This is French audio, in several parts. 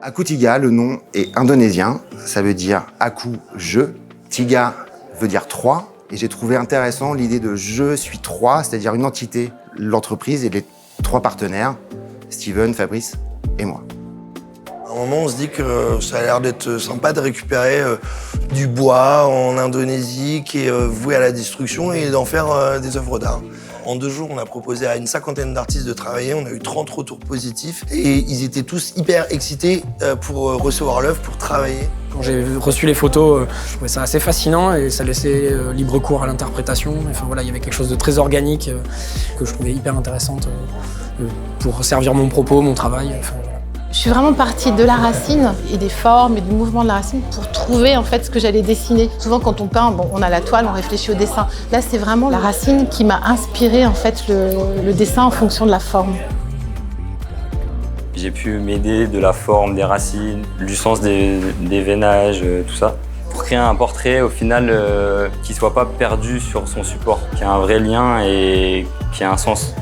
Aku Tiga, le nom est indonésien, ça veut dire Aku, je. Tiga veut dire 3, et j'ai trouvé intéressant l'idée de je suis 3, c'est-à-dire une entité, l'entreprise et les 3 partenaires, Steven, Fabrice et moi. À un moment, on se dit que ça a l'air d'être sympa de récupérer du bois en Indonésie qui est voué à la destruction et d'en faire des œuvres d'art. En 2 jours, on a proposé à une 50aine d'artistes de travailler, on a eu 30 retours positifs et ils étaient tous hyper excités pour recevoir l'œuvre, pour travailler. Quand j'ai reçu les photos, je trouvais ça assez fascinant et ça laissait libre cours à l'interprétation. Enfin voilà, il y avait quelque chose de très organique que je trouvais hyper intéressante pour servir mon propos, mon travail. Enfin, voilà. Je suis vraiment partie de la racine et des formes et du mouvement de la racine pour trouver en fait ce que j'allais dessiner. Souvent quand on peint, on a la toile, on réfléchit au dessin. Là, c'est vraiment la racine qui m'a inspiré en fait le dessin en fonction de la forme. J'ai pu m'aider de la forme, des racines, du sens des veinages, tout ça, pour créer un portrait au final qui ne soit pas perdu sur son support, qui a un vrai lien et qui a un sens.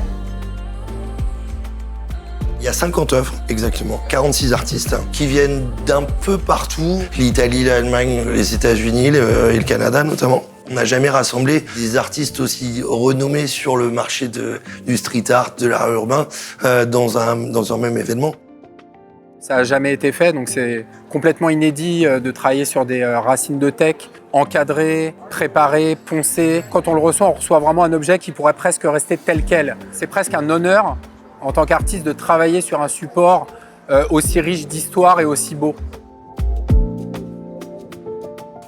Il y a 50 œuvres, exactement, 46 artistes qui viennent d'un peu partout, l'Italie, l'Allemagne, les États-Unis et le Canada notamment. On n'a jamais rassemblé des artistes aussi renommés sur le marché du street art, de l'art urbain, dans un même événement. Ça n'a jamais été fait, donc c'est complètement inédit de travailler sur des racines de teck encadrées, préparées, poncées. Quand on reçoit vraiment un objet qui pourrait presque rester tel quel. C'est presque un honneur en tant qu'artiste de travailler sur un support aussi riche d'histoire et aussi beau.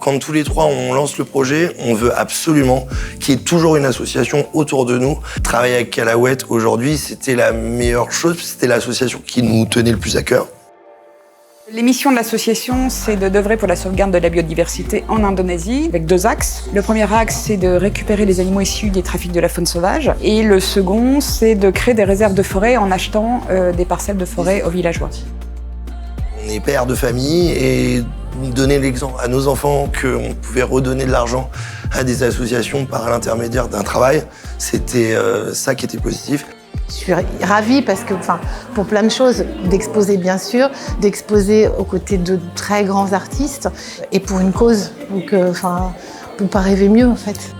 Quand tous les 3 on lance le projet, on veut absolument qu'il y ait toujours une association autour de nous. Travailler avec Calaouette aujourd'hui, c'était la meilleure chose, c'était l'association qui nous tenait le plus à cœur. Les missions de l'association, c'est d'œuvrer pour la sauvegarde de la biodiversité en Indonésie, avec 2 axes. Le premier axe, c'est de récupérer les animaux issus des trafics de la faune sauvage. Et le second, c'est de créer des réserves de forêt en achetant des parcelles de forêt aux villageois. On est père de famille et donner l'exemple à nos enfants qu'on pouvait redonner de l'argent à des associations par l'intermédiaire d'un travail, c'était ça qui était positif. Je suis ravie parce que, pour plein de choses, d'exposer bien sûr, d'exposer aux côtés de très grands artistes et pour une cause. Donc, on ne peut pas rêver mieux en fait.